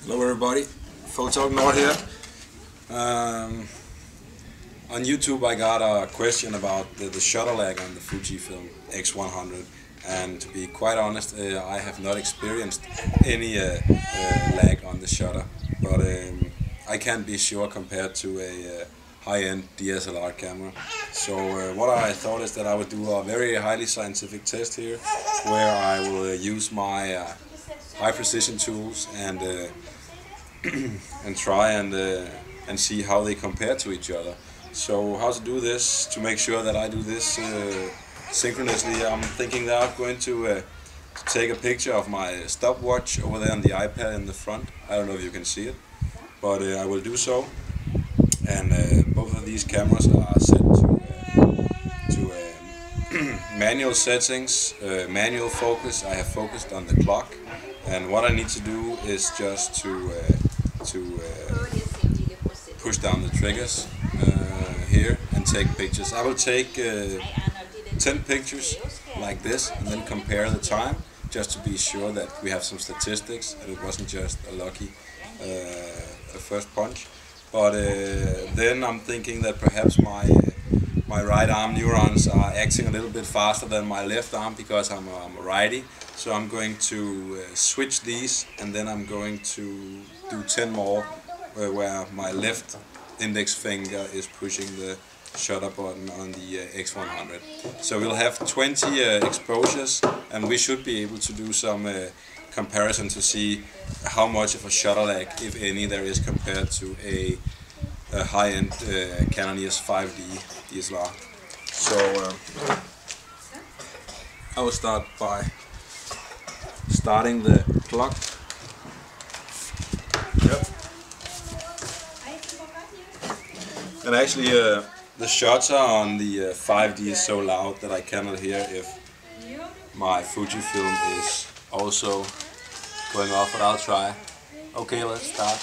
Hello everybody, Photog Nord here. On YouTube I got a question about the shutter lag on the Fuji film X100, and to be quite honest, I have not experienced any lag on the shutter, but I can't be sure compared to a high-end DSLR camera. So what I thought is that I would do a very highly scientific test here, where I will use my high precision tools and and try and see how they compare to each other. So how to do this, to make sure that I do this synchronously, I'm thinking that I'm going to take a picture of my stopwatch over there on the iPad in the front. I don't know if you can see it, but I will do so. And both of these cameras are set to manual settings, manual focus. I have focused on the clock, and what I need to do is just to push down the triggers here and take pictures. I will take 10 pictures like this and then compare the time, just to be sure that we have some statistics and it wasn't just a lucky first punch. But then I'm thinking that perhaps my right arm neurons are acting a little bit faster than my left arm because I'm a righty. So I'm going to switch these, and then I'm going to do 10 more where my left index finger is pushing the shutter button on the X100. So we'll have 20 exposures, and we should be able to do some comparison to see how much of a shutter lag, if any, there is compared to a high-end Canon EOS 5D DSLR. So I will start by starting the clock. Yep. And actually the shots are on the 5D is so loud that I cannot hear if my Fujifilm is also going off, but I'll try. Okay, let's start.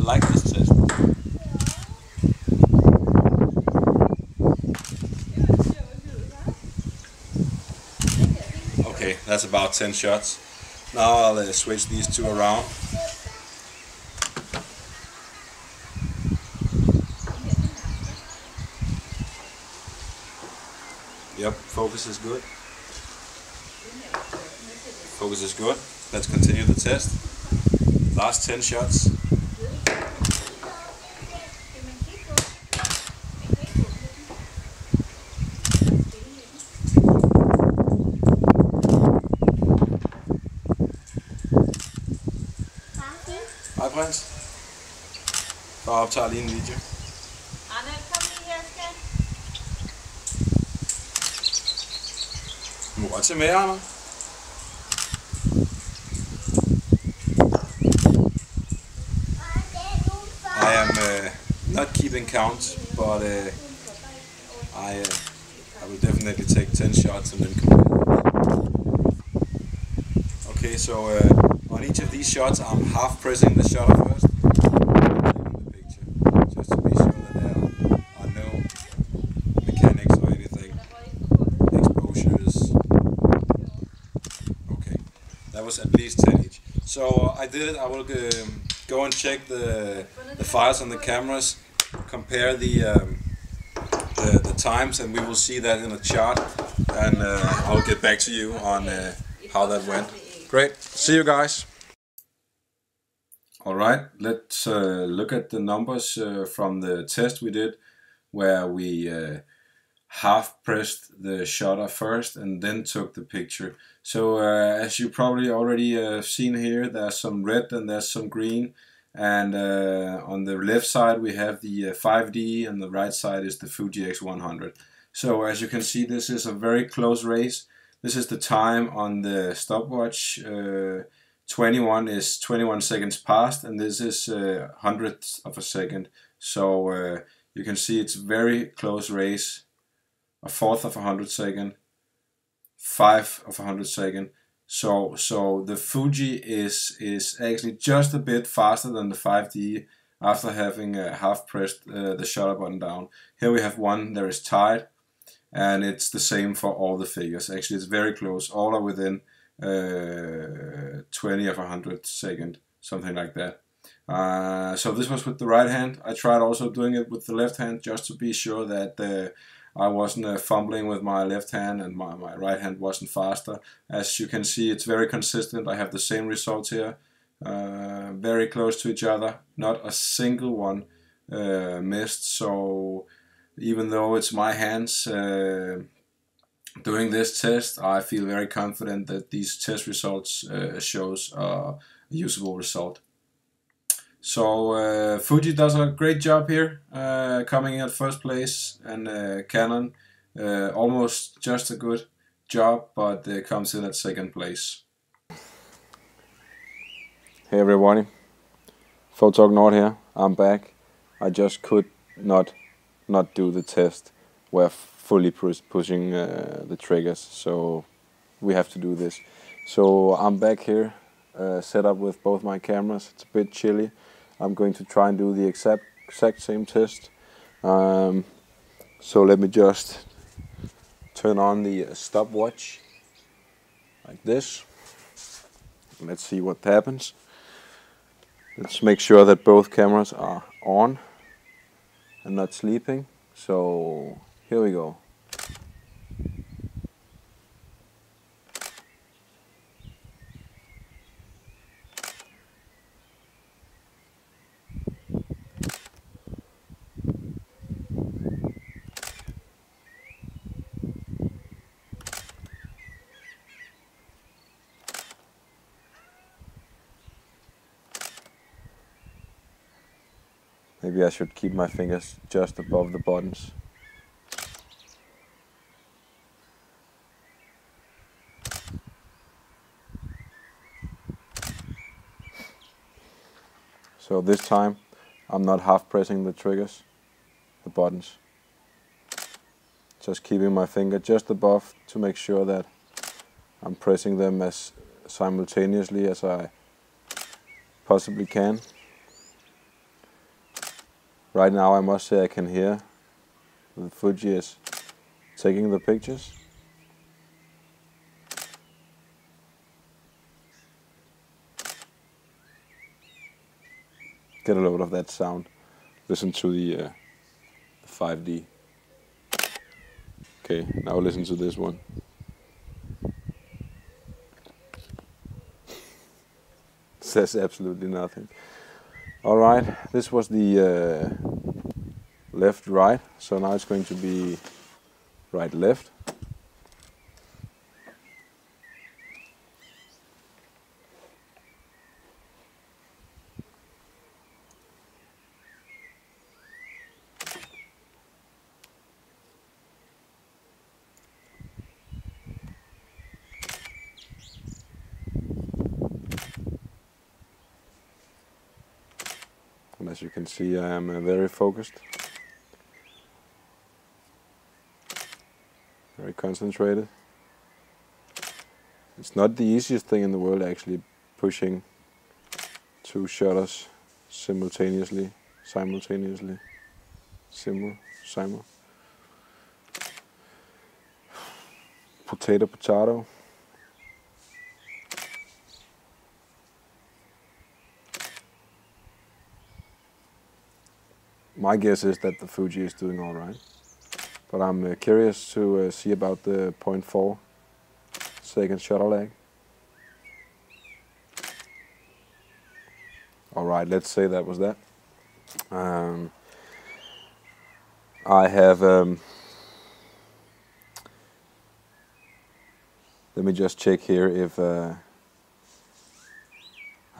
Like this test. Okay, that's about 10 shots. Now I'll switch these two around. Yep, focus is good. Focus is good. Let's continue the test. Last 10 shots. Hej prins. Bare optager lige en video. Anna, kom lige her, skat. Du må godt se med, Anna. I am not keeping count, but I will definitely take 10 shots and then compare. Okay, so on each of these shots I'm half pressing the shutter first, taking the picture, just to be sure that there are no mechanics or anything, exposures. Okay, that was at least 10 each. So I did it. I will go and check the files on the cameras, compare the times, and we will see that in a chart, and I'll get back to you on how that went. Great, see you guys. Alright, let's look at the numbers from the test we did, where we half pressed the shutter first and then took the picture. So as you probably already seen here, there's some red and there's some green, and on the left side we have the 5D, and the right side is the Fuji X100. So as you can see, this is a very close race This is the time on the stopwatch. 21 is 21 seconds past, and this is hundredths of a second. So you can see it's very close race. A fourth of a 100 second, 5 of a 100 second. So the Fuji is actually just a bit faster than the 5D after having half pressed the shutter button down. Here we have one that is tied, and it's the same for all the figures. Actually, it's very close. All are within 20 of a 100 second, something like that. So this was with the right hand. I tried also doing it with the left hand just to be sure that I wasn't fumbling with my left hand and my right hand wasn't faster. As you can see, it's very consistent. I have the same results here, very close to each other. Not a single one missed. So even though it's my hands doing this test, I feel very confident that these test results shows a usable result. So Fuji does a great job here, coming in at first place, and Canon almost just a good job, but comes in at second place. Hey everybody, Photog Nord here. I'm back. I just could not do the test. We're fully pushing the triggers, so we have to do this. So I'm back here, set up with both my cameras. It's a bit chilly. I'm going to try and do the exact same test. So let me just turn on the stopwatch like this. Let's see what happens. Let's make sure that both cameras are on and not sleeping. So here we go. Maybe I should keep my fingers just above the buttons. So this time I'm not half pressing the triggers, the buttons. Just keeping my finger just above to make sure that I'm pressing them as simultaneously as I possibly can. Right now I must say I can hear the Fuji is taking the pictures. Get a load of that sound. Listen to the 5D. Okay, now listen to this one. Says absolutely nothing. Alright, this was the left-right, so now it's going to be right-left. And as you can see, I am very focused, very concentrated. It's not the easiest thing in the world actually, pushing two shutters simultaneously, simul. Potato. My guess is that the Fuji is doing all right, but I'm curious to see about the 0.4 second shutter lag. All right, let's say that was that. I have, let me just check here if how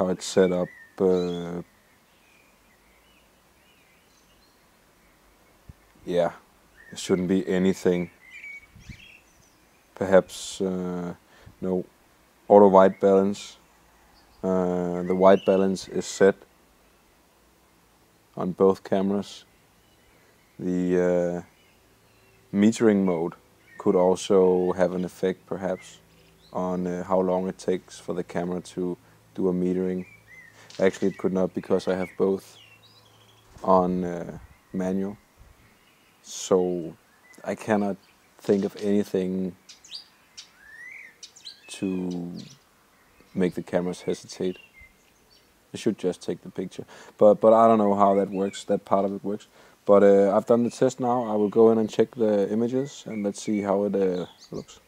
it's set up. Yeah, there shouldn't be anything perhaps no auto white balance. The white balance is set on both cameras. The metering mode could also have an effect perhaps on how long it takes for the camera to do a metering. Actually it could not, because I have both on manual, so I cannot think of anything to make the cameras hesitate. I should just take the picture, but I don't know how that works, that part of it works. But I've done the test now. I will go in and check the images and let's see how it looks.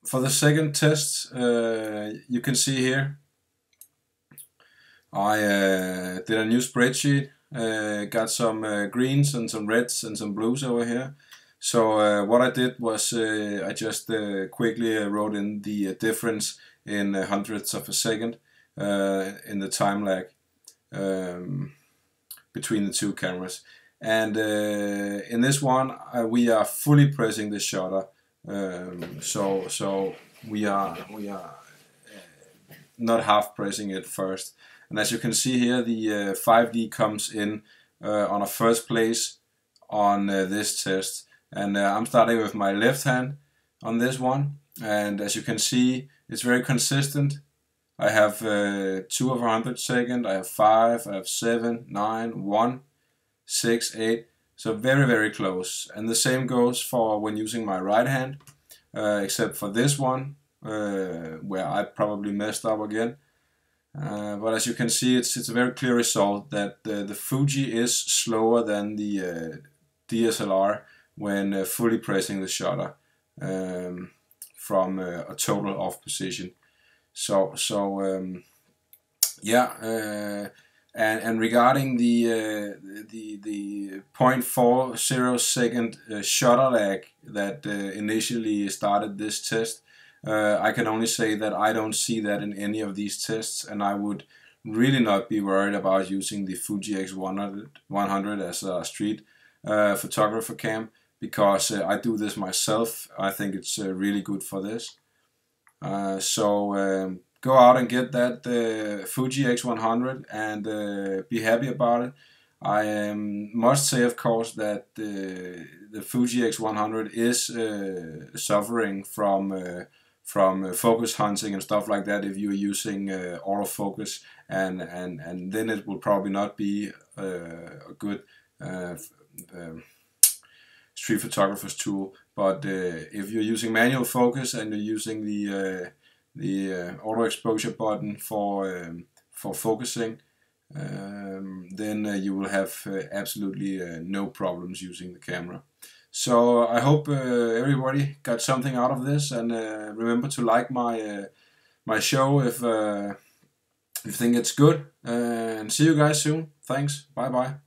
For the second test, you can see here, I did a new spreadsheet, got some greens and some reds and some blues over here. So what I did was I just quickly wrote in the difference in hundredths of a second in the time lag between the two cameras. And in this one we are fully pressing the shutter, so we are not half pressing it first. And as you can see here, the 5D comes in on a first place on this test. And I'm starting with my left hand on this one, and as you can see, it's very consistent. I have 2 over 100 second, I have 5, I have 7, 9, 1, 6, 8, so very close. And the same goes for when using my right hand, except for this one, where I probably messed up again. But as you can see, it's a very clear result that the Fuji is slower than the DSLR when fully pressing the shutter from a total off position. And regarding the 0.40 second shutter lag that initially started this test, I can only say that I don't see that in any of these tests, and I would really not be worried about using the Fuji X100 as a street photographer cam, because I do this myself. I think it's really good for this. So go out and get that Fuji X100 and be happy about it. I must say, of course, that the Fuji X100 is suffering from focus hunting and stuff like that if you're using autofocus, and then it will probably not be a good street photographer's tool. But if you're using manual focus and you're using the auto exposure button for focusing, then you will have absolutely no problems using the camera. So I hope everybody got something out of this, and remember to like my show if you think it's good, and see you guys soon. Thanks, bye bye.